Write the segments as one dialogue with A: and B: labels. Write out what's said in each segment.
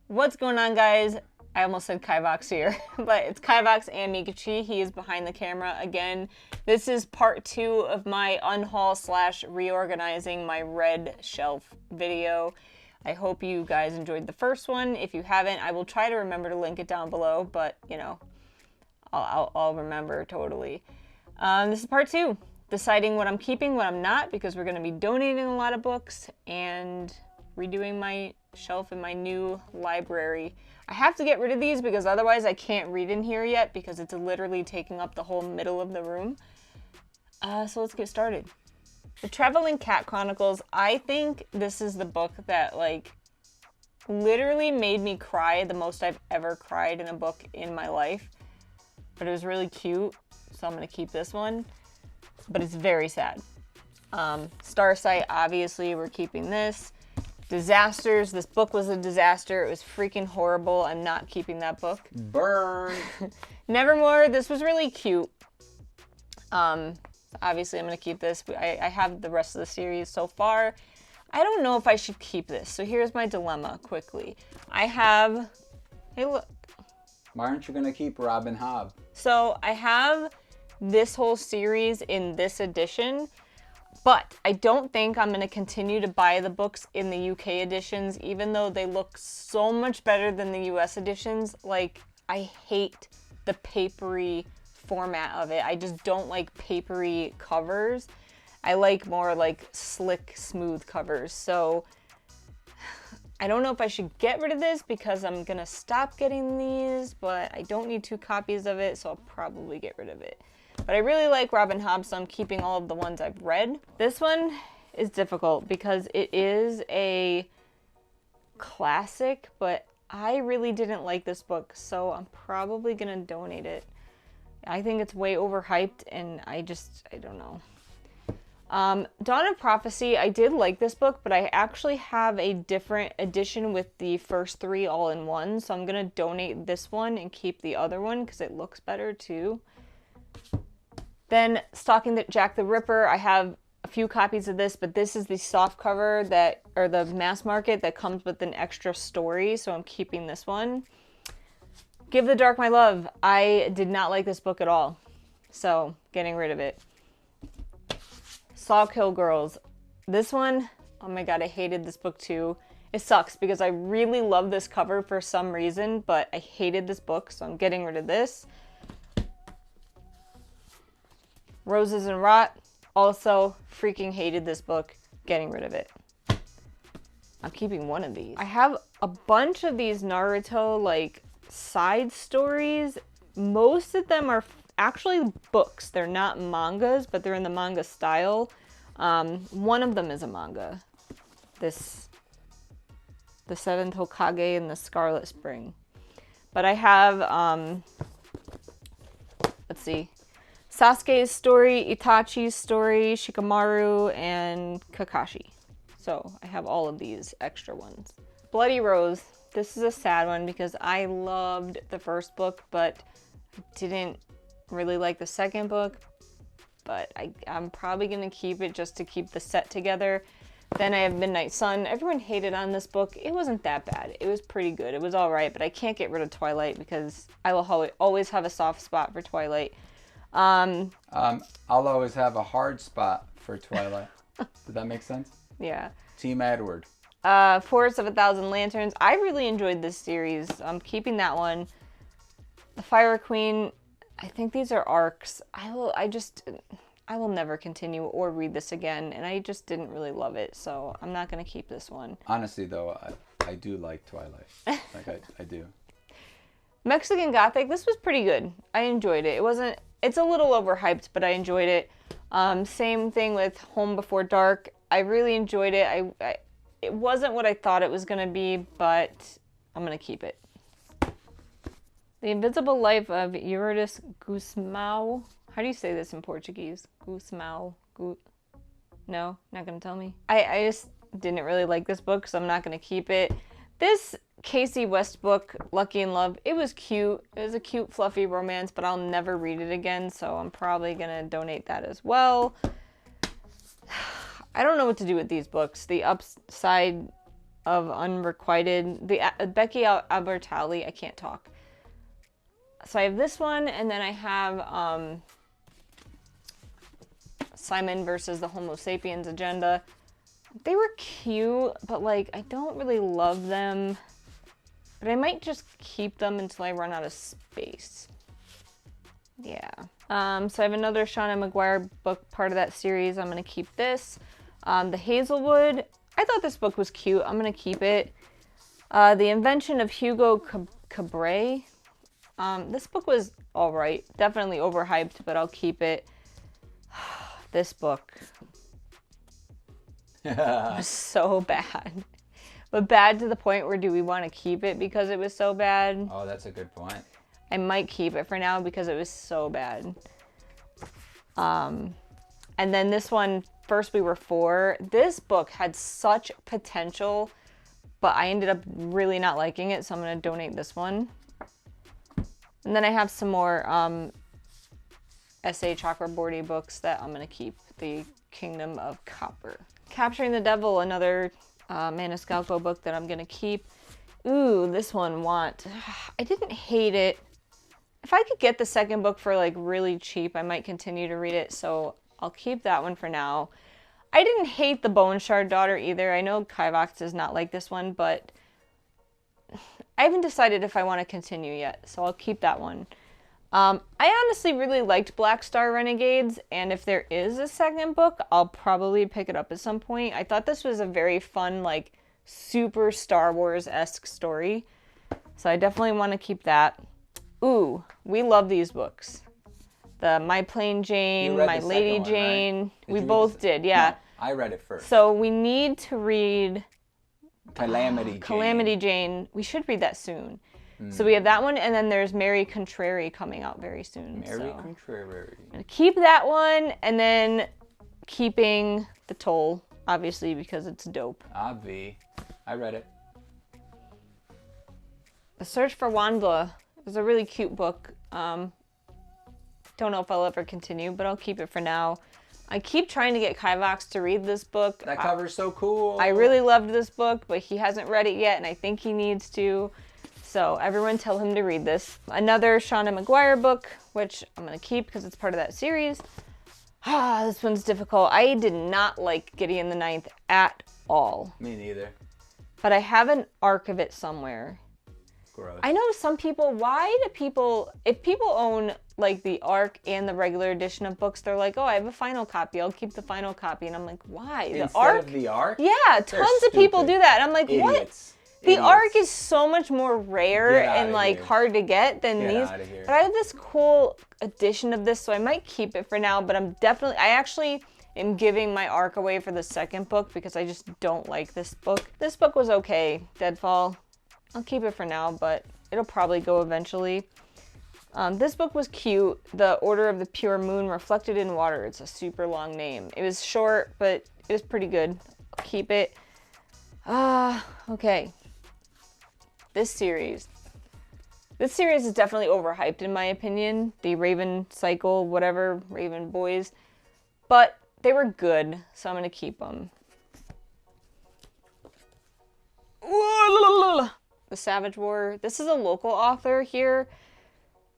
A: What's going on, guys? I almost said Kivox here, but it's Kivox and Meekachii. He is behind the camera again. This is part 2 of my unhaul / reorganizing my red shelf video. I hope you guys enjoyed the first one. If you haven't, I will try to remember to link it down below, but you know, I'll remember totally. This is part 2, deciding what I'm keeping, what I'm not, because we're going to be donating a lot of books and redoing my shelf in my new library. I have to get rid of these because otherwise I can't read in here yet because it's literally taking up the whole middle of the room. So let's get started. The Traveling Cat Chronicles, I think this is the book that like literally made me cry the most I've ever cried in a book in my life. But it was really cute, so I'm gonna keep this one. But it's very sad. Starsight, obviously, we're keeping this. Disasters, this book was a disaster. It was freaking horrible. I'm not keeping that book.
B: Burn.
A: Nevermore, this was really cute. Obviously, I'm gonna keep this. I have the rest of the series so far. I don't know if I should keep this. So here's my dilemma quickly. I have, hey look.
B: Why aren't you gonna keep Robin Hobb?
A: So I have this whole series in this edition, but I don't think I'm going to continue to buy the books in the UK editions, even though they look so much better than the US editions. Like, I hate the papery format of it. I just don't like papery covers. I like more like slick, smooth covers. So I don't know if I should get rid of this because I'm going to stop getting these, but I don't need 2 copies of it, so I'll probably get rid of it. But I really like Robin Hobb, so I'm keeping all of the ones I've read. This one is difficult because it is a classic, but I really didn't like this book, so I'm probably going to donate it. I think it's way overhyped, and I don't know. Dawn of Prophecy, I did like this book, but I actually have a different edition with the first 3 all in one, so I'm going to donate this one and keep the other one because it looks better too. Then Stalking Jack the Ripper, I have a few copies of this, but this is the soft cover or the mass market that comes with an extra story, so I'm keeping this one. Give the Dark My Love, I did not like this book at all, so getting rid of it. Sawkill Girls, this one, oh my god, I hated this book too. It sucks because I really love this cover for some reason, but I hated this book, so I'm getting rid of this. Roses and Rot, also freaking hated this book, getting rid of it. I'm keeping one of these. I have a bunch of these Naruto like side stories. Most of them are actually books. They're not mangas, but they're in the manga style. One of them is a manga. The Seventh Hokage and the Scarlet Spring. But I have, let's see. Sasuke's story, Itachi's story, Shikamaru, and Kakashi. So I have all of these extra ones. Bloody Rose. This is a sad one because I loved the first book, but didn't really like the second book. But I'm probably going to keep it just to keep the set together. Then I have Midnight Sun. Everyone hated on this book. It wasn't that bad. It was pretty good. It was all right, but I can't get rid of Twilight because I will always have a soft spot for Twilight.
B: I'll always have a hard spot for Twilight. Did that make sense?
A: Yeah.
B: Team Edward.
A: Forest of a Thousand Lanterns. I really enjoyed this series. I'm keeping that one. The Fire Queen. I think these are arcs. I will never continue or read this again, and I just didn't really love it, so I'm not going to keep this one.
B: Honestly, though, I do like Twilight. Like, I do.
A: Mexican Gothic. This was pretty good. I enjoyed it. It's a little overhyped, but I enjoyed it. Same thing with Home Before Dark. I really enjoyed it. It wasn't what I thought it was going to be, but I'm going to keep it. The Invisible Life of Eurydice Gusmão. How do you say this in Portuguese? Gusmão. No, not going to tell me. I just didn't really like this book, so I'm not going to keep it. This Casey West book, Lucky in Love, it was cute. It was a cute, fluffy romance, but I'll never read it again, so I'm probably going to donate that as well. I don't know what to do with these books. The Upside of Unrequited. The Becky Albertalli, I can't talk. So I have this one, and then I have Simon versus the Homo sapiens agenda. They were cute, but like I don't really love them. But I might just keep them until I run out of space. Yeah. So I have another Shauna Maguire book, part of that series. I'm gonna keep this. The Hazelwood. I thought this book was cute. I'm gonna keep it. The Invention of Hugo Cabret. This book was all right. Definitely overhyped, but I'll keep it. This book was so bad. But bad to the point where do we want to keep it because it was so bad?
B: Oh, that's a good point.
A: I might keep it for now because it was so bad. And then this one, First We Were Four. This book had such potential, but I ended up really not liking it, so I'm going to donate this one. And then I have some more S.A. Chakraborty books that I'm going to keep. The Kingdom of Copper. Capturing the Devil, another Maniscalco book that I'm going to keep. Ooh, this one, Want. I didn't hate it. If I could get the second book for like really cheap, I might continue to read it, so I'll keep that one for now. I didn't hate The Bone Shard Daughter either. I know Kivox does not like this one, but I haven't decided if I want to continue yet, so I'll keep that one. I honestly really liked Black Star Renegades, and if there is a second book, I'll probably pick it up at some point. I thought this was a very fun, like, super Star Wars-esque story, so I definitely want to keep that. Ooh, we love these books. The My Plain Jane, My Lady Jane. Right? We both did, yeah.
B: No, I read it first.
A: So we need to read
B: Calamity
A: Jane. We should read that soon. So we have that one, and then there's Mary Contrary coming out very soon.
B: Mary Contrary.
A: I'm going to keep that one, and then keeping The Toll, obviously, because it's dope.
B: I read it.
A: The Search for Wanda is a really cute book. Don't know if I'll ever continue, but I'll keep it for now. I keep trying to get Kivox to read this book.
B: That cover's so cool.
A: I really loved this book, but he hasn't read it yet, and I think he needs to. So everyone tell him to read this. Another Shauna Maguire book, which I'm going to keep because it's part of that series. This one's difficult. I did not like Gideon the Ninth at all.
B: Me neither.
A: But I have an arc of it somewhere.
B: Gross.
A: I know some people, if people own like the arc and the regular edition of books, they're like, oh, I have a final copy. I'll keep the final copy. And I'm like, why?
B: Instead of the arc?
A: Yeah, tons of people do that. And I'm like,
B: Idiots.
A: What? The arc is so much more rare and like hard to get than these. But I have this cool edition of this, so I might keep it for now. But I actually am giving my arc away for the second book because I just don't like this book. This book was okay, Deadfall. I'll keep it for now, but it'll probably go eventually. This book was cute. The Order of the Pure Moon Reflected in Water. It's a super long name. It was short, but it was pretty good. I'll keep it. Okay. This series is definitely overhyped in my opinion. The Raven Cycle, whatever, Raven Boys. But they were good, so I'm going to keep them. The Savage War. This is a local author here.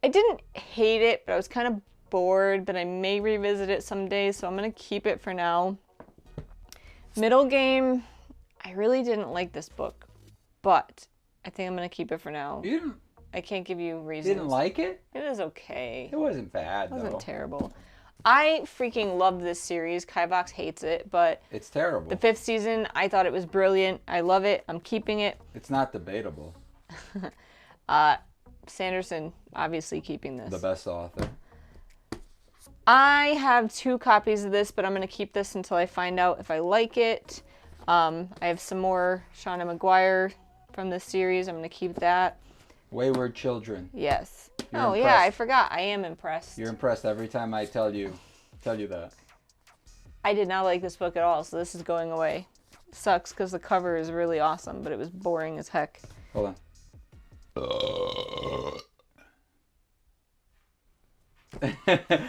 A: I didn't hate it, but I was kind of bored, but I may revisit it someday, so I'm going to keep it for now. Middle Game. I really didn't like this book, but I think I'm going to keep it for now. I can't give you reasons.
B: You didn't like it?
A: It was okay.
B: It wasn't bad, though.
A: It wasn't terrible. I freaking love this series. Kivox hates it, but...
B: It's terrible.
A: The 5th season, I thought it was brilliant. I love it. I'm keeping it.
B: It's not debatable.
A: Sanderson, obviously keeping this.
B: The best author.
A: I have 2 copies of this, but I'm going to keep this until I find out if I like it. I have some more Shauna Maguire from this series. I'm going to keep that.
B: Wayward Children.
A: Yes.
B: You're
A: impressed. Yeah, I forgot. I am impressed.
B: You're impressed every time I tell you that.
A: I did not like this book at all, so this is going away. Sucks because the cover is really awesome, but it was boring as heck.
B: Hold on.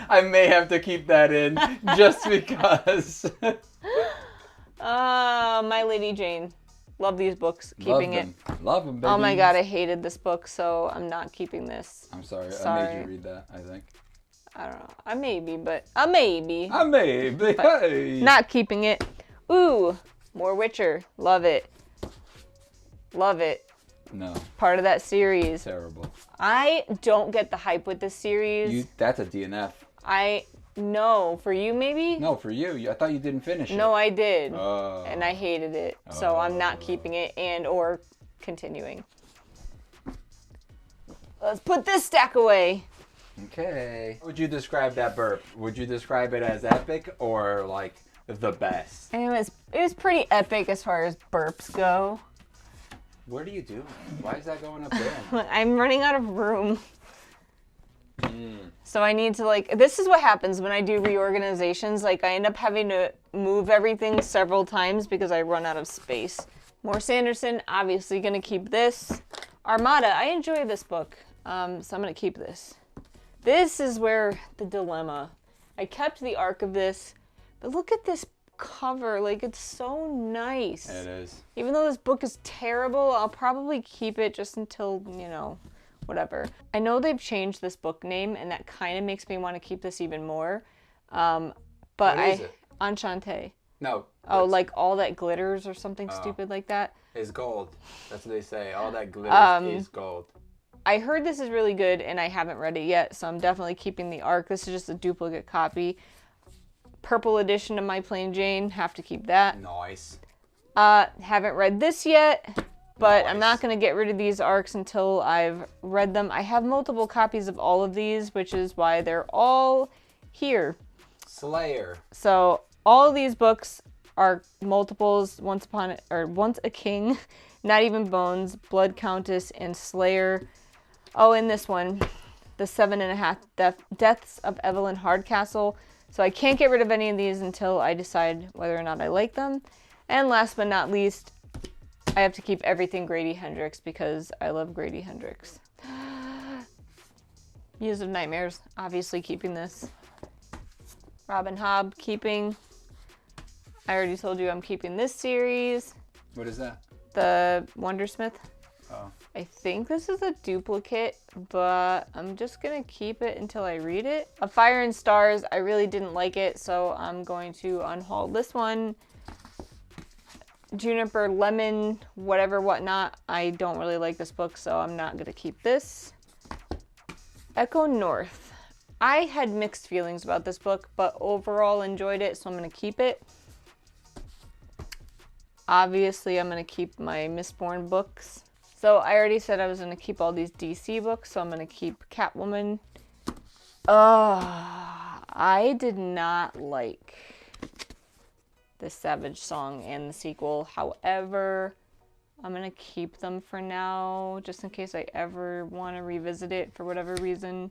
B: I may have to keep that in just because.
A: My Lady Jane. Love these books. Keeping it.
B: Love them, baby.
A: Oh my god, I hated this book, so I'm not keeping this.
B: I'm sorry.
A: Sorry.
B: I made you read that, I think.
A: I don't know. I maybe, but I maybe.
B: Hey.
A: Not keeping it. Ooh, more Witcher. Love it. Love it.
B: No.
A: Part of that series.
B: Terrible.
A: I don't get the hype with this series.
B: That's a DNF.
A: No, for you maybe?
B: No, for you. I thought you didn't finish it.
A: No, I did.
B: Oh.
A: And I hated it. So I'm not keeping it and or continuing. Let's put this stack away.
B: Okay. How would you describe that burp? Would you describe it as epic or like the best?
A: And it was pretty epic as far as burps go.
B: What are you doing? Why is that going up there?
A: I'm running out of room. So I need to this is what happens when I do reorganizations. I end up having to move everything several times because I run out of space. More Sanderson, obviously gonna keep this. Armada, I enjoy this book. So I'm gonna keep this. This is where the dilemma. I kept the arc of this, but look at this cover. It's so nice.
B: It is.
A: Even though this book is terrible, I'll probably keep it just until, whatever. I know they've changed this book name, and that kind of makes me want to keep this even more. But
B: what is it?
A: Enchante.
B: No.
A: Oh, all that glitters or something stupid like that.
B: It's gold. That's what they say. All that glitters is gold.
A: I heard this is really good, and I haven't read it yet, so I'm definitely keeping the arc. This is just a duplicate copy. Purple edition of My Plain Jane. Have to keep that.
B: Nice.
A: Haven't read this yet. But
B: Nice.
A: I'm not going to get rid of these arcs until I've read them. I have multiple copies of all of these, which is why they're all here.
B: Slayer.
A: So all of these books are multiples. Once a King, Not Even Bones, Blood Countess, and Slayer. Oh, and this one, The 7.5 Deaths of Evelyn Hardcastle. So I can't get rid of any of these until I decide whether or not I like them. And last but not least, I have to keep everything Grady Hendrix because I love Grady Hendrix. Muse of Nightmares, obviously keeping this. Robin Hobb, keeping. I already told you I'm keeping this series.
B: What is that?
A: The Wondersmith.
B: Oh.
A: I think this is a duplicate, but I'm just going to keep it until I read it. A Fire and Stars, I really didn't like it, so I'm going to unhaul this one. Juniper, Lemon, whatever, whatnot. I don't really like this book, so I'm not going to keep this. Echo North. I had mixed feelings about this book, but overall enjoyed it, so I'm going to keep it. Obviously, I'm going to keep my Mistborn books. So I already said I was going to keep all these DC books, so I'm going to keep Catwoman. I did not like the Savage Song and the sequel. However, I'm going to keep them for now, just in case I ever want to revisit it for whatever reason.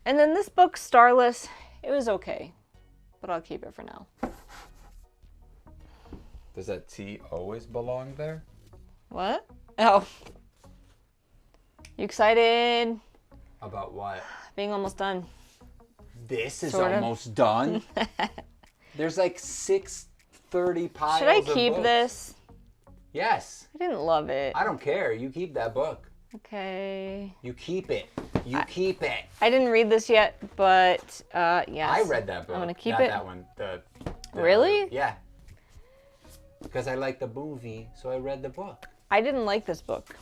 A: And then this book, Starless, it was okay, but I'll keep it for now.
B: Does that T always belong there?
A: What? Oh. You excited?
B: About what?
A: Being almost done.
B: This is
A: Sort of.
B: almost done. There's 630 piles.
A: Should I
B: of
A: keep
B: books.
A: this?
B: Yes.
A: I didn't love it.
B: I don't care. You keep that book.
A: Okay.
B: You keep it. You keep it.
A: I didn't read this yet, but yes.
B: I read that book.
A: I'm gonna keep
B: Not
A: it.
B: that one. The
A: Really?
B: Yeah. Because I liked the movie, so I read the book.
A: I didn't like this book.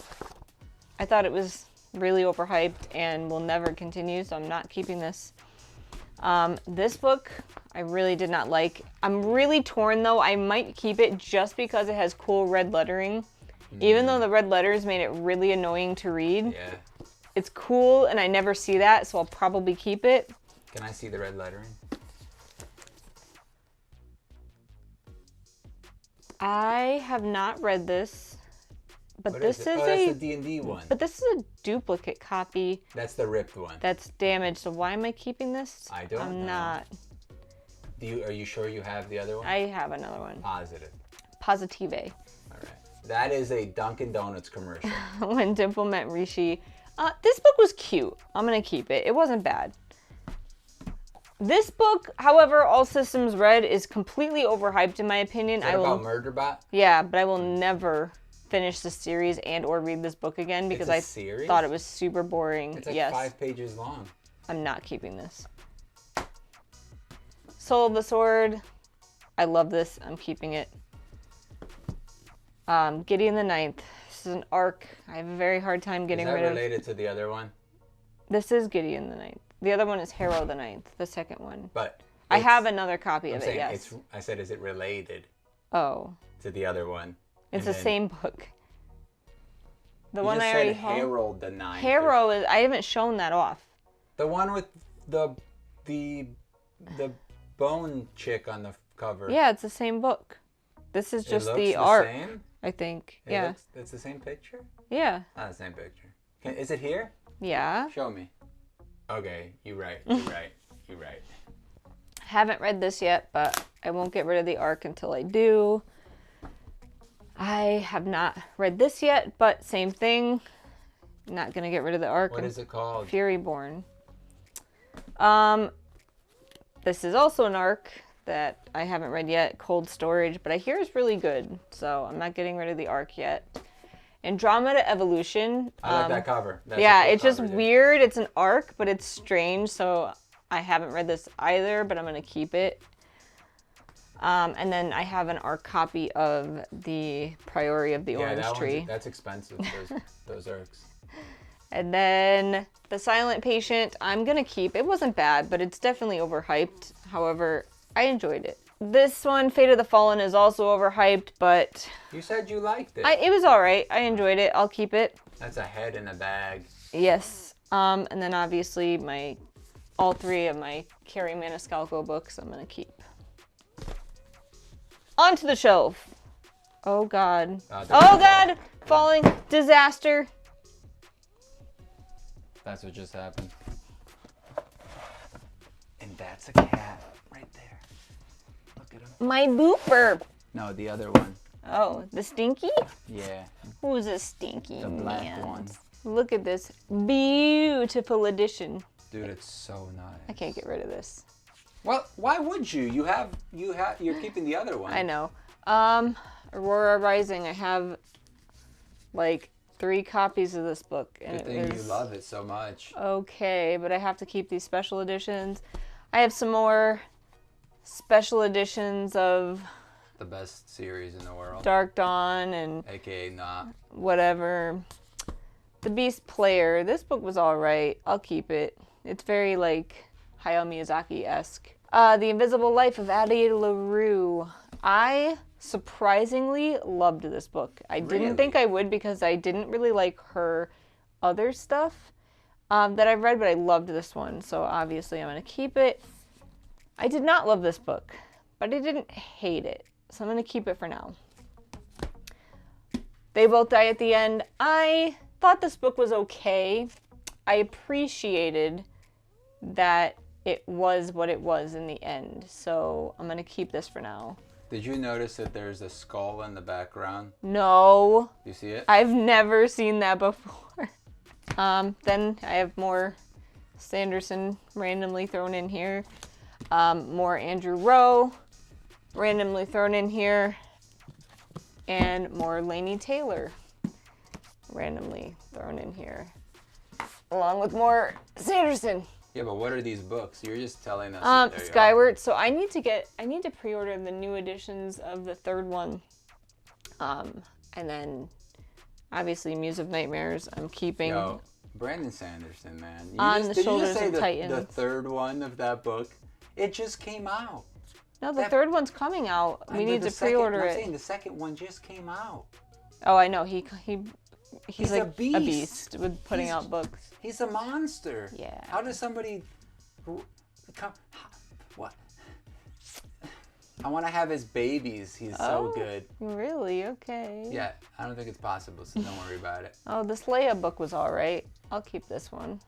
A: I thought it was really overhyped and will never continue, so I'm not keeping this. This book, I really did not like. I'm really torn, though. I might keep it just because it has cool red lettering. Even though the red letters made it really annoying to read.
B: Yeah.
A: It's cool, and I never see that, so I'll probably keep it.
B: Can I see the red lettering?
A: I have not read this, but
B: What
A: this
B: is
A: is
B: it? Oh,
A: a
B: that's the D&D one.
A: but this is a duplicate copy
B: That's the ripped one.
A: that's damaged. So why am I keeping this?
B: I don't
A: I'm
B: know.
A: not.
B: Are you sure you have the other one?
A: I have another one.
B: Positive.
A: Positive.
B: All right. That is a Dunkin' Donuts commercial.
A: When Dimple Met Rishi. This book was cute. I'm gonna keep it. It wasn't bad. This book, however, All Systems Red, is completely overhyped in my opinion.
B: Is that about Murderbot?
A: Yeah, but I will never finish the series and or read this book again because I thought it was super boring.
B: It's like 5 pages long.
A: I'm not keeping this. Soul of the Sword. I love this. I'm keeping it. Gideon the Ninth. This is an arc. I have a very hard time getting rid of.
B: Is that related to the other one?
A: This is Gideon the Ninth. The other one is Harrow the Ninth, the second one.
B: But
A: I have another copy of it, yes.
B: I said, is it related
A: to
B: the other one?
A: It's the same book. The
B: you
A: one
B: just
A: I already
B: said Harold the Ninth.
A: Harrow is. I haven't shown that off.
B: The one with the bone chick on the cover.
A: Yeah, it's the same book. This is just the art. Same? I think. Yeah.
B: It's the same picture?
A: Yeah.
B: Not the same picture. Is it here?
A: Yeah.
B: Show me. Okay, you're right.
A: Haven't read this yet, but I won't get rid of the arc until I do. I have not read this yet, but same thing. Not gonna get rid of the arc.
B: What is it called?
A: Furyborn. This is also an arc that I haven't read yet, Cold Storage, but I hear it's really good, so I'm not getting rid of the arc yet. Andromeda Evolution.
B: I like that cover. That's
A: it's just weird. It's an arc, but it's strange, so I haven't read this either, but I'm going to keep it. And then I have an arc copy of the Priori of the Orange Tree.
B: That's expensive, those arcs.
A: And then The Silent Patient, I'm going to keep. It wasn't bad, but it's definitely overhyped. However, I enjoyed it. This one, Fate of the Fallen, is also overhyped, but...
B: You said you liked it.
A: It was alright. I enjoyed it. I'll keep it.
B: That's a head in a bag.
A: Yes. And then obviously all 3 of my Carrie Maniscalco books I'm going to keep. Onto the shelf. Oh, God. God! Falling. Disaster.
B: That's what just happened. And that's a cat right there. Look at him.
A: My booper.
B: No, the other one.
A: Oh, the Stinky?
B: Yeah.
A: Who's a Stinky
B: The black one.
A: Look at this beautiful edition.
B: Dude, it's so nice.
A: I can't get rid of this.
B: Well, why would you? You're keeping the other one.
A: I know. Aurora Rising, I have like 3 copies of this book. And
B: Good thing you love it so much.
A: Okay, but I have to keep these special editions. I have some more special editions of
B: the best series in the world.
A: Dark Dawn and
B: AKA not.
A: Whatever. The Beast Player. This book was alright. I'll keep it. It's very like Hayao Miyazaki-esque. The Invisible Life of Addie LaRue. I surprisingly loved this book. I didn't think I would because I didn't really like her other stuff that I've read, but I loved this one. So obviously I'm going to keep it. I did not love this book, but I didn't hate it. So I'm going to keep it for now. They Both Die at the End. I thought this book was okay. I appreciated that it was what it was in the end. So I'm going to keep this for now.
B: Did you notice that there's a skull in the background?
A: No.
B: You see it?
A: I've never seen that before. Then I have more Sanderson randomly thrown in here. More Andrew Rowe randomly thrown in here. And more Laini Taylor randomly thrown in here. Along with more Sanderson.
B: Yeah, but what are these books? You're just telling us.
A: Skyward. So I need to pre-order the new editions of the 3rd one. And then obviously Muse of Nightmares I'm keeping.
B: Yo, Brandon Sanderson, man.
A: On the Shoulders of Titans.
B: The 3rd one of that book? It just came out.
A: No, the 3rd one's coming out. We need to pre-order it.
B: I'm saying the 2nd one just came out.
A: Oh, I know. He's like
B: a beast
A: with putting out books.
B: He's a monster.
A: Yeah.
B: How does somebody what? I want to have his babies. He's so good.
A: Really? Okay.
B: Yeah, I don't think it's possible, so don't worry about it.
A: Oh, this Leia book was all right. I'll keep this one.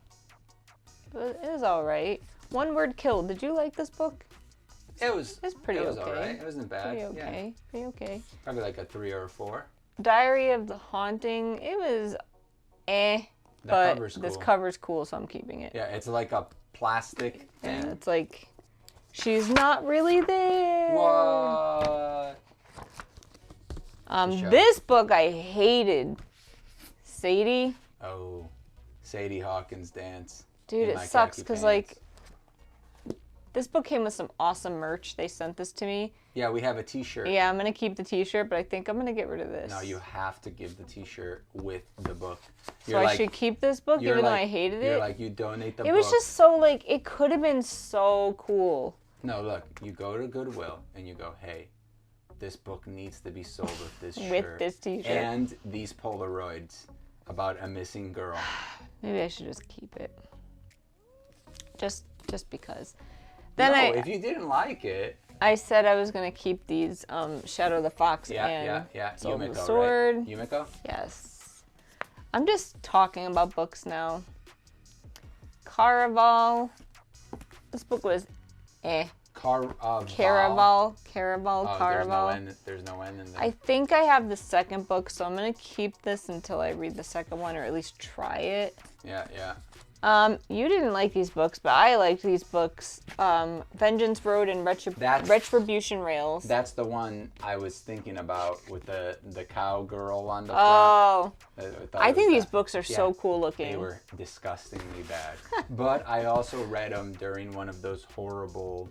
A: But it was all right. One Word Kill. Did you like this book?
B: It's pretty okay. It was all right. It wasn't bad.
A: Pretty okay. Yeah. Pretty okay.
B: Probably like a 3 or a 4.
A: Diary of the Haunting. It was but this cover's cool, so I'm keeping it.
B: Yeah, it's like a plastic thing.
A: Yeah, it's like She's not really there.
B: What? Show.
A: This book I hated. Sadie.
B: Oh, Sadie Hawkins dance.
A: Dude,
B: in
A: it
B: my
A: sucks
B: khaki
A: because,
B: pants.
A: like, this book came with some awesome merch. They sent this to me.
B: Yeah, we have a T-shirt.
A: Yeah, I'm going to keep the t-shirt, but I think I'm going to get rid of this.
B: No, you have to give the T-shirt with the book.
A: So I should keep this book even though I hated it?
B: You're like, you donate the book.
A: It was just so, like, it could have been so cool.
B: No, look, you go to Goodwill and you go, hey, this book needs to be sold with this shirt.
A: With this t-shirt.
B: And these Polaroids about a missing girl.
A: Maybe I should just keep it. Just because.
B: No,
A: Then
B: if you didn't like it.
A: I said I was going to keep these Shadow the Fox
B: Yeah.
A: Soul of
B: Yumiko,
A: the Sword.
B: right? Yumiko?
A: Yes. I'm just talking about books now. Caraval. This book was Caraval.
B: Oh,
A: Caraval.
B: There's no N in there.
A: I think I have the second book, so I'm going to keep this until I read the second one, or at least try it.
B: Yeah.
A: You didn't like these books, but I liked these books. Vengeance Road and Retribution Rails.
B: That's the one I was thinking about with the cowgirl on the front.
A: Oh. I think these
B: that.
A: books are so cool looking.
B: They were disgustingly bad. But I also read them during one of those horrible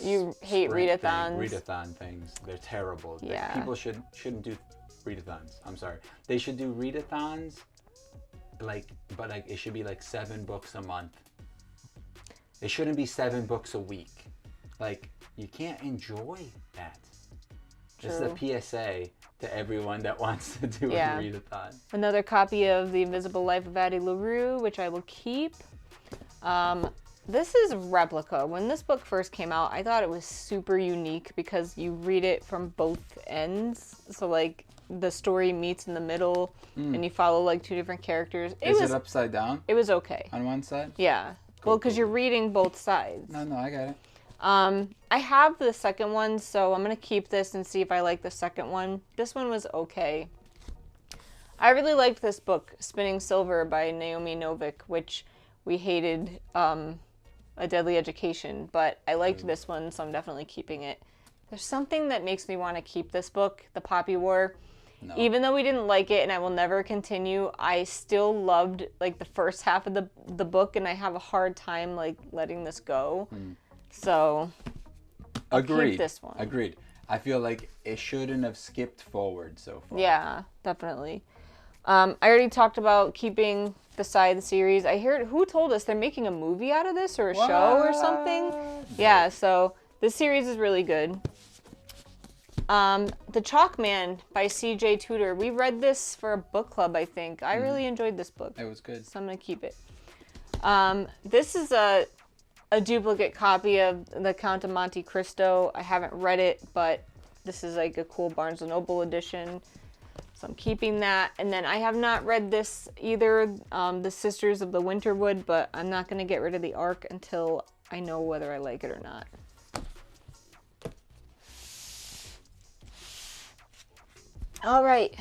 A: You hate readathons.
B: Readathon things. They're terrible.
A: Yeah.
B: People shouldn't do readathons. I'm sorry. They should do readathons, but it should be like 7 books a month. It shouldn't be 7 books a week. Like, you can't enjoy that. This is a PSA to everyone that wants to do a readathon.
A: Another copy of The Invisible Life of Addie LaRue, which I will keep. This is Replica. When this book first came out, I thought it was super unique because you read it from both ends. So, like, the story meets in the middle, and you follow, like, 2 different characters.
B: Is it upside down?
A: It was okay.
B: On one side?
A: Yeah. Well, because you're reading both sides.
B: No, I got it.
A: I have the second one, so I'm going to keep this and see if I like the second one. This one was okay. I really liked this book, Spinning Silver by Naomi Novik, which we hated, A Deadly Education, but I liked this one, so I'm definitely keeping it. There's something that makes me want to keep this book, The Poppy War. No. Even though we didn't like it and I will never continue, I still loved, like, the first half of the book, and I have a hard time, like, letting this go. So, I'll keep this one.
B: Agreed. I feel like it shouldn't have skipped forward so far.
A: Yeah, definitely. I already talked about keeping the side series. I heard, who told us they're making a movie out of this or a show or something? Yeah, so this series is really good. The Chalk Man by C.J. Tudor. We read this for a book club, I think. I really enjoyed this book.
B: It was good.
A: So I'm going to keep it. This is a duplicate copy of The Count of Monte Cristo. I haven't read it, but this is like a cool Barnes & Noble edition. So I'm keeping that. And then I have not read this either, The Sisters of the Winterwood, but I'm not going to get rid of the ARC until I know whether I like it or not. All right,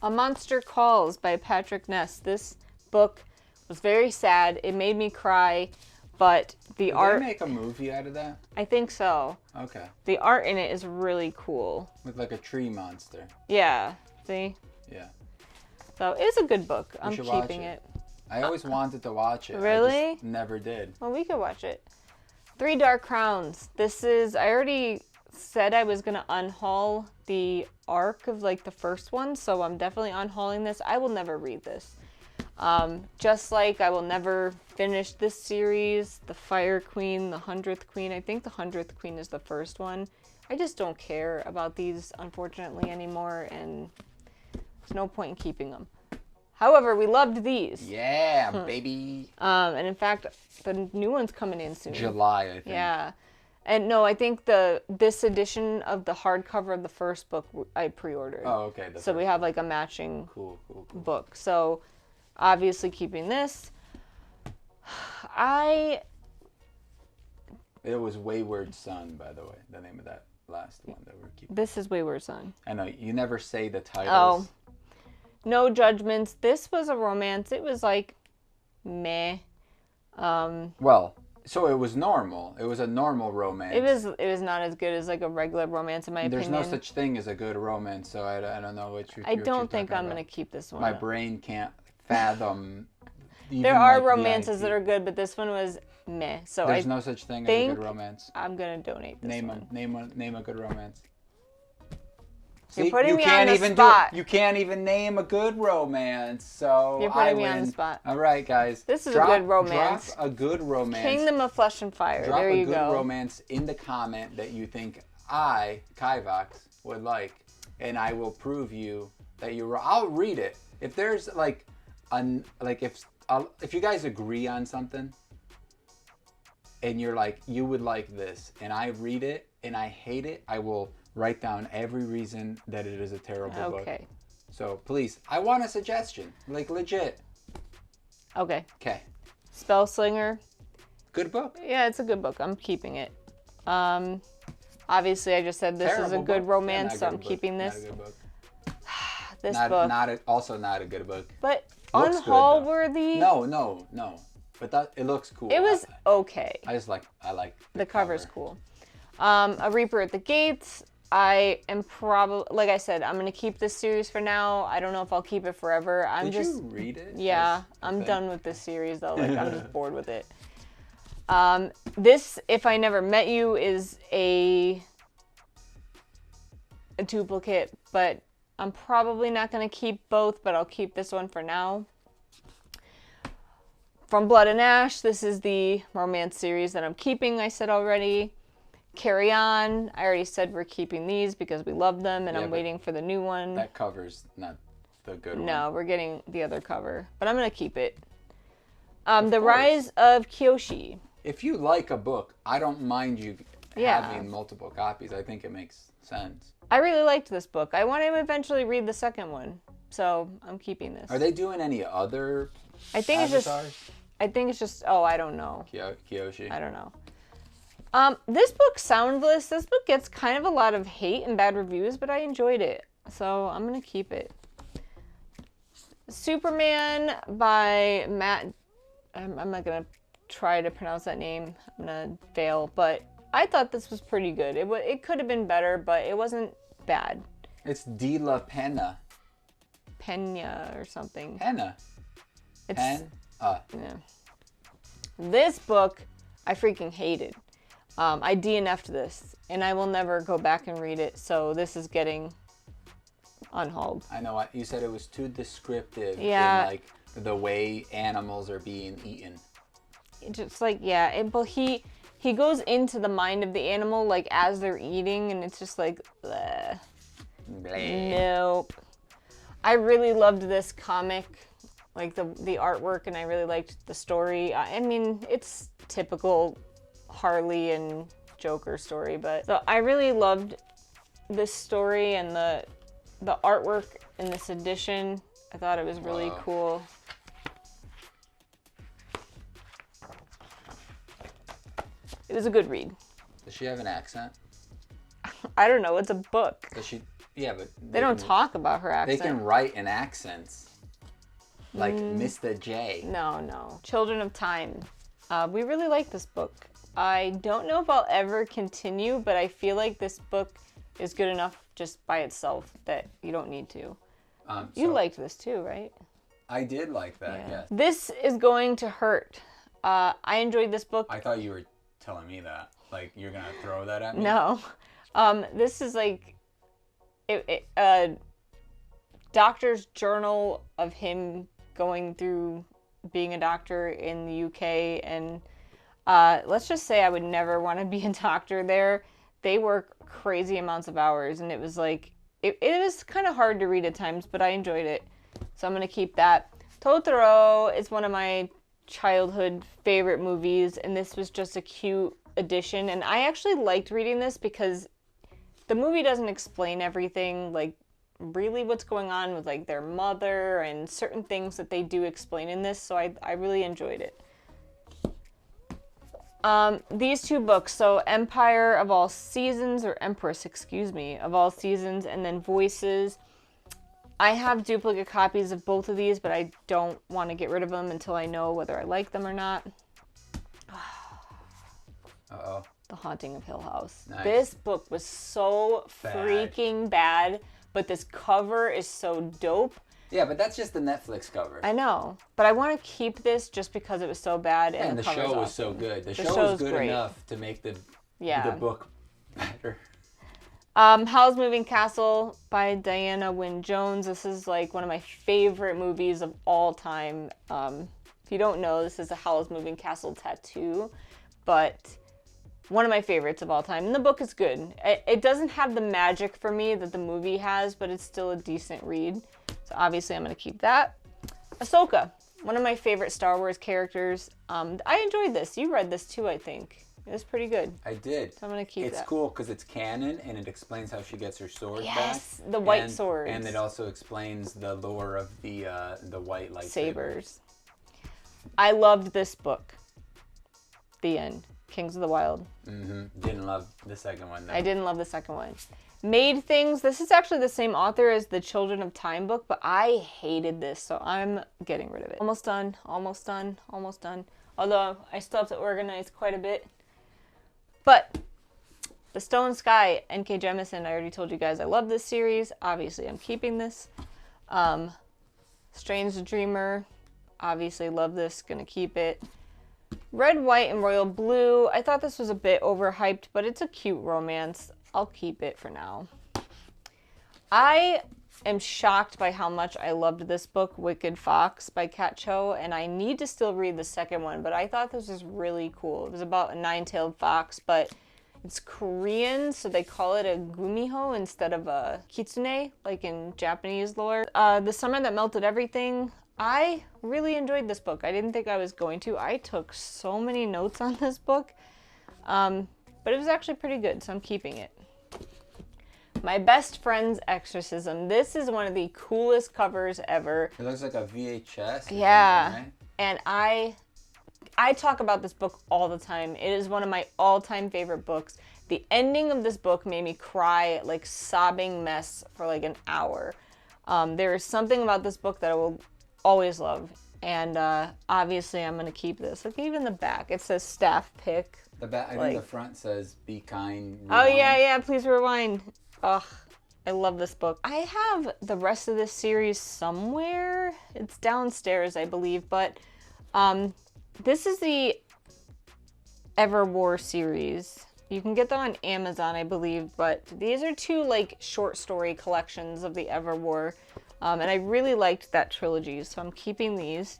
A: A Monster Calls by Patrick Ness. This book was very sad. It made me cry, but the art...
B: Did they make a movie out of that?
A: I think so.
B: Okay.
A: The art in it is really cool.
B: With like a tree monster.
A: Yeah, see?
B: Yeah.
A: So it's a good book. I'm
B: should watch
A: keeping it.
B: I always wanted to watch it.
A: Really?
B: I just never did.
A: Well, we could watch it. 3 Dark Crowns. This is... I already said I was going to unhaul the arc of, like, the first one, so I'm definitely unhauling this. I will never read this. Just like I will never finish this series, The Fire Queen, The 100th Queen. I think The 100th Queen is the first one. I just don't care about these, unfortunately, anymore, and there's no point in keeping them. However, we loved these.
B: Yeah, baby.
A: And in fact, the new one's coming in soon.
B: July, I think.
A: Yeah. And no, I think this edition of the hardcover of the first book I pre-ordered.
B: Oh, okay.
A: So we have like a matching
B: cool.
A: book. So obviously keeping this.
B: It was Wayward Son, by the way, the name of that last one that we're keeping.
A: This is Wayward Son.
B: I know, you never say the titles.
A: Oh. No Judgments. This was a romance. It was like meh.
B: Well, So it was normal. It was a normal romance.
A: It was not as good as like a regular romance in my
B: There's
A: opinion.
B: no such thing as a good romance, so I don't know what you're
A: I don't think I'm
B: about.
A: gonna keep this one.
B: My brain can't fathom.
A: There are romances that are good, but this one was meh. So
B: there's no such thing as a good romance.
A: I'm gonna donate this one.
B: Name a good romance.
A: You're
B: See,
A: putting me on the spot.
B: You can't even name a good romance. So
A: You're putting me on the spot.
B: All right, guys.
A: This is a good romance.
B: Drop a good romance.
A: Kingdom of Flesh and Fire.
B: Drop
A: there you
B: a good
A: go.
B: romance in the comment that you think I, Kivox, would like, and I will prove you that you're. I'll read it. If there's like, if you guys agree on something, and you're like, you would like this, and I read it and I hate it, I will write down every reason that it is a terrible book.
A: Okay.
B: So please, I want a suggestion, like legit.
A: Okay.
B: Okay.
A: Spellslinger.
B: Good book.
A: Yeah, it's a good book. I'm keeping it. Obviously, I just said this is a good romance, so I'm keeping this.
B: Not a good book.
A: This book.
B: Also not a good book.
A: But
B: Looks
A: unhaul worthy.
B: No. But it looks cool.
A: It was okay.
B: I like
A: the cover's cool. A Reaper at the Gates. I am probably, like I said, I'm gonna keep this series for now. I don't know if I'll keep it forever.
B: Did you read it?
A: Yeah, I'm done with this series though. Like I'm just bored with it. This, If I Never Met You, is a duplicate, but I'm probably not gonna keep both. But I'll keep this one for now. From Blood and Ash, this is the romance series that I'm keeping. I said already. Carry On. I already said we're keeping these because we love them, and I'm waiting for the new one.
B: That cover's not the good one.
A: No, we're getting the other cover, but I'm gonna keep it. The Rise of Kyoshi.
B: If you like a book, I don't mind you having multiple copies. I think it makes sense.
A: I really liked this book. I want to eventually read the second one, so I'm keeping this.
B: Are they doing any other?
A: I think it's just. Oh, I don't know.
B: Kyoshi.
A: I don't know. This book, Soundless, this book gets kind of a lot of hate and bad reviews, but I enjoyed it, so I'm going to keep it. Superman by Matt, I'm not going to try to pronounce that name, I'm going to fail, but I thought this was pretty good. It could have been better, but it wasn't bad.
B: It's De La Pena.
A: Pena or something.
B: Pena.
A: Yeah. This book, I freaking hated. I DNF'd this, and I will never go back and read it, so this is getting unhauled.
B: I know, you said it was too descriptive in, like, the way animals are being eaten.
A: It's just like, but he goes into the mind of the animal, like, as they're eating, and it's just like, bleh. Nope. I really loved this comic, like, the artwork, and I really liked the story. I mean, it's typical Harley and Joker story, but so I really loved this story and the artwork in this edition. I thought it was really cool. It was a good read.
B: Does she have an accent?
A: I don't know. It's a book.
B: Does she? Yeah, but
A: they don't talk about her accent.
B: They can write in accents, like Mr. J.
A: No. Children of Time. We really like this book. I don't know if I'll ever continue, but I feel like this book is good enough just by itself that you don't need to. You liked this too, right?
B: I did like that, yeah.
A: This is Going to Hurt. I enjoyed this book.
B: I thought you were telling me that. Like, you're going to throw that at me?
A: No. This is like a doctor's journal of him going through being a doctor in the UK, and let's just say I would never want to be a doctor there. They work crazy amounts of hours, and it was like, it was kind of hard to read at times, but I enjoyed it. So I'm going to keep that. Totoro is one of my childhood favorite movies, and this was just a cute addition. And I actually liked reading this because the movie doesn't explain everything, like really what's going on with like their mother and certain things that they do explain in this. So I really enjoyed it. These two books, so Empire of All Seasons, or Empress, excuse me, of All Seasons, and then Voices. I have duplicate copies of both of these, but I don't want to get rid of them until I know whether I like them or not.
B: Uh-oh.
A: The Haunting of Hill House.
B: Nice.
A: This book was so freaking bad, but this cover is so dope.
B: Yeah, but that's just the Netflix cover.
A: I know, but I want to keep this just because it was so bad and
B: the
A: cover's
B: show was
A: awesome.
B: so good. The show
A: show's
B: was good
A: great.
B: enough to make the book better.
A: Howl's Moving Castle by Diana Wynne Jones. This is like one of my favorite movies of all time. If you don't know, this is a Howl's Moving Castle tattoo, but one of my favorites of all time. And the book is good. It doesn't have the magic for me that the movie has, but it's still a decent read. So obviously I'm going to keep that. Ahsoka, one of my favorite Star Wars characters. I enjoyed this. You read this too, I think. It was pretty good.
B: I did.
A: So I'm going to keep that.
B: It's cool because it's canon and it explains how she gets her sword back.
A: Yes, the white swords.
B: And it also explains the lore of the white lightsabers.
A: Sabers. I loved this book. The end. Kings of the Wild.
B: Didn't love the second one, though.
A: I didn't love the second one. Made Things. This is actually the same author as the Children of Time book, but I hated this, so I'm getting rid of it. Almost done. Almost done. Almost done. Although I still have to organize quite a bit. But The Stone Sky, N.K. Jemisin. I already told you guys I love this series. Obviously, I'm keeping this. Strange the Dreamer. Obviously, love this. Gonna keep it. Red, White, and Royal Blue. I thought this was a bit overhyped, but it's a cute romance. I'll keep it for now. I am shocked by how much I loved this book, Wicked Fox by Kat Cho, and I need to still read the second one, but I thought this was really cool. It was about a nine-tailed fox, but it's Korean, so they call it a gumiho instead of a kitsune, like in Japanese lore. The Summer That Melted Everything. I really enjoyed this book. I didn't think I was going to. I took so many notes on this book, but it was actually pretty good, so I'm keeping it. My Best Friend's Exorcism. This is one of the coolest covers ever.
B: It looks like a VHS.
A: Yeah,
B: right?
A: and I talk about this book all the time. It is one of my all-time favorite books. The ending of this book made me cry like sobbing mess for like an hour. There is something about this book that I will always love, and obviously I'm gonna keep this. Like even the back, it says staff pick.
B: The back, I think the front says "Be kind." Rewind.
A: Oh yeah, please rewind. Ugh, I love this book. I have the rest of this series somewhere. It's downstairs, I believe, but this is the Everwar series. You can get them on Amazon, I believe, but these are two like short story collections of the Everwar. And I really liked that trilogy, so I'm keeping these.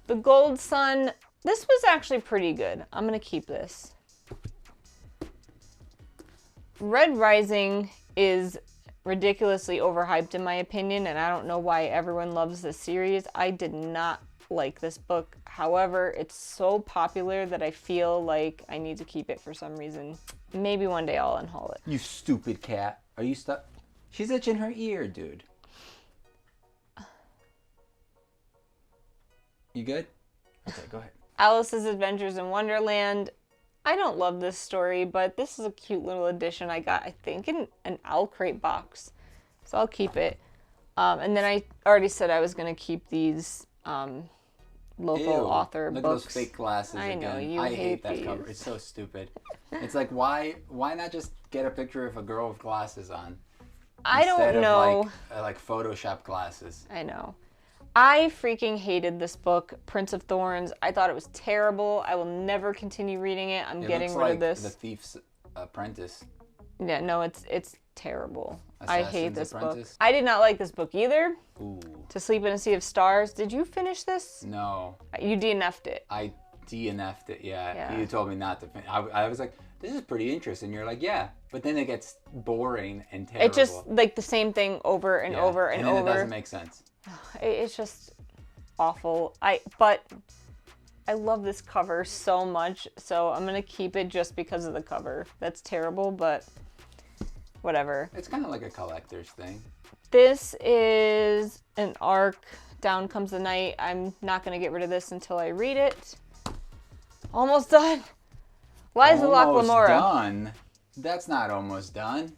A: The Gold Sun, this was actually pretty good. I'm gonna keep this. Red Rising is ridiculously overhyped in my opinion, and I don't know why everyone loves this series. I did not like this book. However, it's so popular that I feel like I need to keep it for some reason. Maybe one day I'll unhaul it.
B: You stupid cat. Are you stuck? She's itching her ear, dude. You good? Okay, go ahead.
A: Alice's Adventures in Wonderland. I don't love this story, but this is a cute little addition I got, I think, in an Owl Crate box. So I'll keep it. And then I already said I was going to keep these local author
B: Look
A: books.
B: At those fake glasses
A: I know,
B: again.
A: you
B: I
A: hate
B: hate that
A: these.
B: cover. It's so stupid. It's like, why not just get a picture of a girl with glasses on?
A: I don't know.
B: Instead of like Photoshop glasses.
A: I know. I freaking hated this book, Prince of Thorns. I thought it was terrible. I will never continue reading it. I'm getting rid of this.
B: The Thief's Apprentice.
A: Yeah, no, it's terrible. I hate this
B: Apprentice?
A: book. I did not like this book either.
B: Ooh.
A: To Sleep in a Sea of Stars. Did you finish this?
B: No.
A: You DNF'd it.
B: I DNF'd it,
A: Yeah.
B: You told me not to finish. I was like, this is pretty interesting. You're like, yeah. But then it gets boring and terrible.
A: It just, like, the same thing over and over and
B: then
A: over.
B: It doesn't make sense.
A: It's just awful. But I love this cover so much, so I'm gonna keep it just because of the cover. That's terrible, but whatever.
B: It's kind of like a collector's thing.
A: This is an arc, Down Comes the Night. I'm not gonna get rid of this until I read it. Almost done. Liza
B: Almost
A: Locke-Lamora.
B: done? That's not almost done.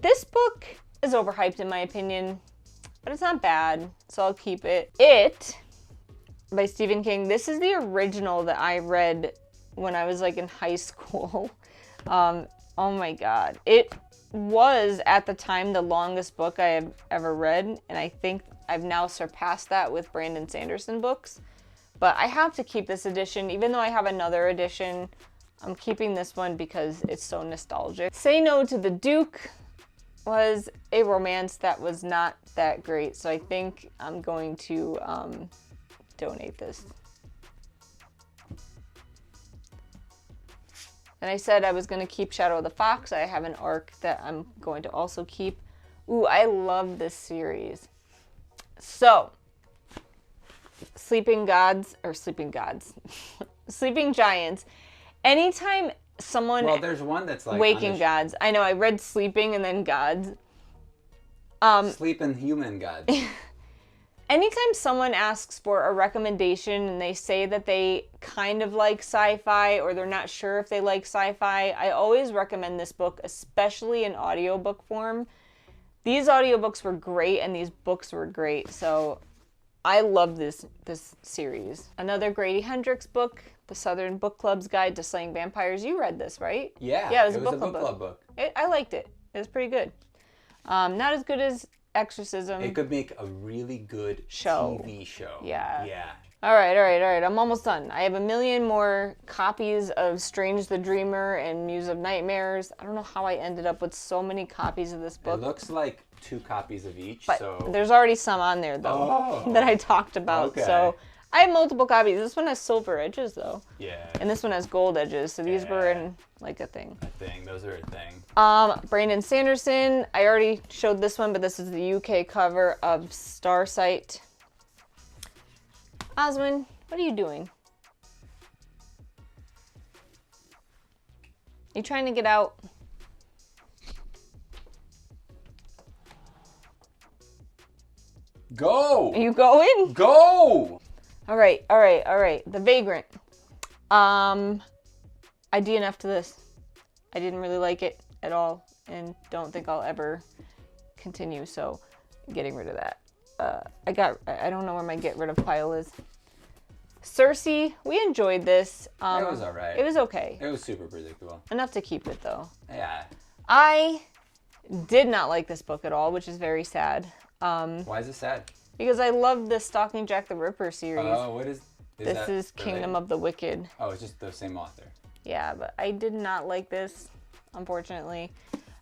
A: This book is overhyped in my opinion, but it's not bad, so I'll keep it. It by Stephen King. This is the original that I read when I was like in high school. Oh my God. It was at the time the longest book I have ever read, and I think I've now surpassed that with Brandon Sanderson books. But I have to keep this edition, even though I have another edition. I'm keeping this one because it's so nostalgic. Say No to the Duke was a romance that was not that great, so I think I'm going to donate this. And I said I was going to keep Shadow of the Fox. I have an arc that I'm going to also keep. Ooh, I love this series. So, Sleeping Giants. Anytime someone...
B: Well, there's one that's like...
A: Waking Gods. I know, I read Sleeping and then Gods.
B: Sleeping Human Gods.
A: Anytime someone asks for a recommendation and they say that they kind of like sci-fi or they're not sure if they like sci-fi, I always recommend this book, especially in audiobook form. These audiobooks were great and these books were great, so I love this series. Another Grady Hendrix book, The Southern Book Club's Guide to Slaying Vampires. You read this, right?
B: Yeah,
A: it was a
B: book
A: club
B: club book.
A: I liked it. It was pretty good. Not as good as Exorcism.
B: It could make a really good TV show.
A: Yeah.
B: Yeah.
A: All right. I'm almost done. I have a million more copies of Strange the Dreamer and Muse of Nightmares. I don't know how I ended up with so many copies of this book.
B: It looks like 2 copies of each,
A: but
B: so...
A: there's already some on there, though, that I talked about.
B: Okay.
A: So I have multiple copies. This one has silver edges, though.
B: Yeah.
A: And this one has gold edges, so these were in, like, a thing.
B: Those are a thing.
A: Brandon Sanderson. I already showed this one, but this is the UK cover of Starsight. Oswin, what are you doing? You trying to get out?
B: Go!
A: Are you going?
B: Go!
A: All right. The Vagrant. I DNF'd this. I didn't really like it at all and don't think I'll ever continue, so I'm getting rid of that. I don't know where my get rid of pile is. Circe, we enjoyed this.
B: It was alright.
A: It was okay.
B: It was super predictable.
A: Enough to keep it, though.
B: Yeah.
A: I did not like this book at all, which is very sad.
B: Why is it sad?
A: Because I love the Stalking Jack the Ripper series.
B: Oh, what is
A: this? Is Kingdom of the Wicked.
B: Oh, it's just the same author.
A: Yeah, but I did not like this, unfortunately.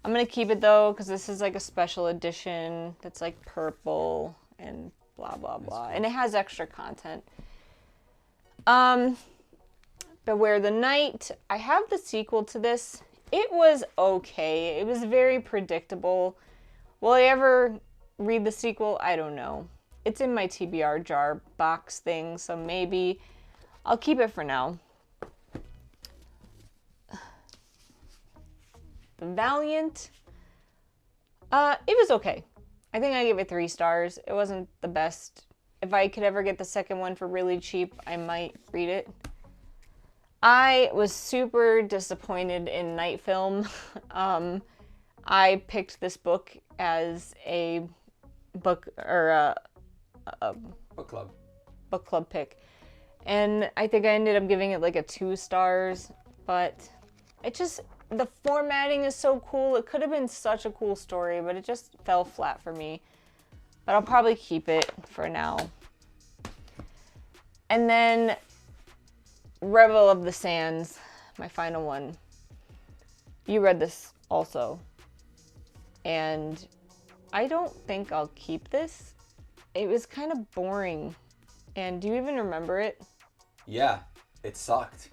A: I'm going to keep it, though, because this is like a special edition that's like purple and blah, blah, blah. Cool. And it has extra content. Beware the Night. I have the sequel to this. It was okay. It was very predictable. Will I ever read the sequel? I don't know. It's in my TBR jar box thing, so maybe I'll keep it for now. The Valiant. It was okay. I think I gave it 3 stars. It wasn't the best. If I could ever get the second one for really cheap, I might read it. I was super disappointed in Night Film. I picked this book as a book or a book club pick, and I think I ended up giving it like a 2 stars. But it just, the formatting is so cool. It could have been such a cool story, but it just fell flat for me. But I'll probably keep it for now. And then Rebel of the Sands, my final one. You read this also. And I don't think I'll keep this. It was kind of boring. And do you even remember it?
B: Yeah, it sucked.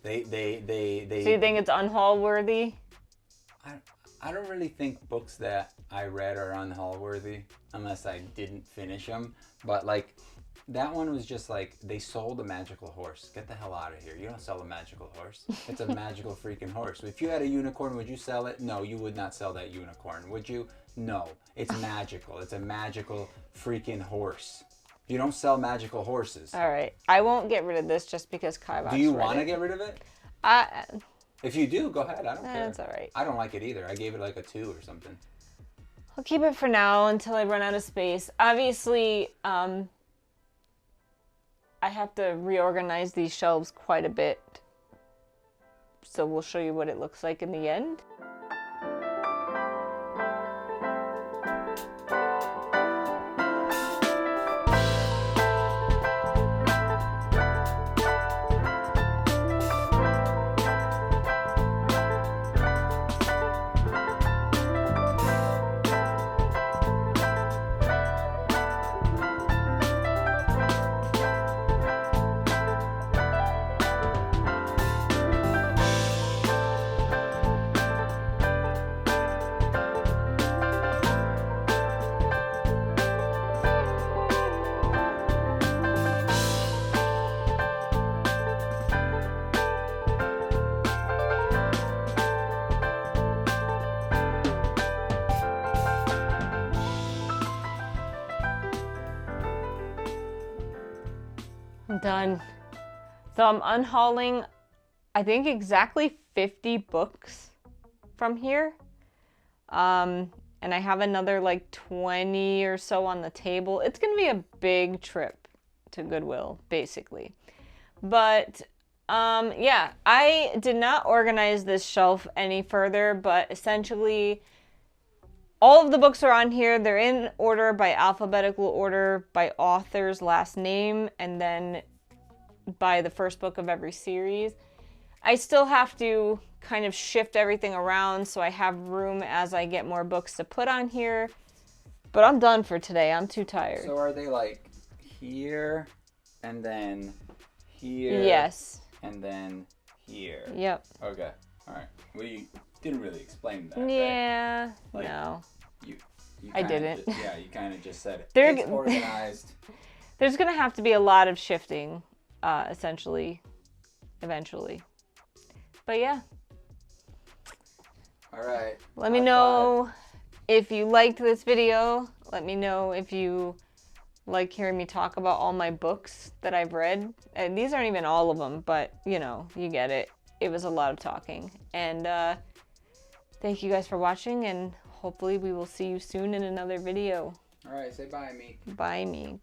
B: They
A: So you think it's unhaul worthy?
B: I don't really think books that I read are unhaul worthy unless I didn't finish them. But like, that one was just like, they sold a magical horse. Get the hell out of here. You don't sell a magical horse. It's a magical freaking horse. If you had a unicorn, would you sell it? No, you would not sell that unicorn. Would you? No. It's magical. It's a magical freaking horse. You don't sell magical horses.
A: All right. I won't get rid of this just because Kivox
B: Do you want to get rid of it? If you do, go ahead. I don't care.
A: That's all right.
B: I don't like it either. I gave it like a 2 or something.
A: I'll keep it for now until I run out of space. Obviously, I have to reorganize these shelves quite a bit So we'll show you what it looks like in the end. I'm done. So I'm unhauling, I think, exactly 50 books from here. And I have another like 20 or so on the table. It's going to be a big trip to Goodwill, basically. But yeah, I did not organize this shelf any further, but essentially all of the books are on here. They're in order by alphabetical order, by author's last name, and then by the first book of every series. I still have to kind of shift everything around so I have room as I get more books to put on here. But I'm done for today. I'm too tired.
B: So are they like here and then here?
A: Yes.
B: And then here.
A: Yep.
B: Okay. All right. Well, you didn't really explain that.
A: Yeah.
B: Right? Like,
A: no.
B: You
A: I didn't.
B: Yeah, you kind of just said it.
A: They're
B: It's organized.
A: There's going to have to be a lot of shifting, essentially, eventually. But yeah.
B: All right.
A: Let me know if you liked this video. Let me know if you like hearing me talk about all my books that I've read. And these aren't even all of them, but you know, you get it. It was a lot of talking. And thank you guys for watching, and hopefully we will see you soon in another video.
B: All right, say bye, Meek.
A: Bye, Meek.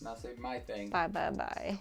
B: Now say my thing.
A: Bye, bye, bye.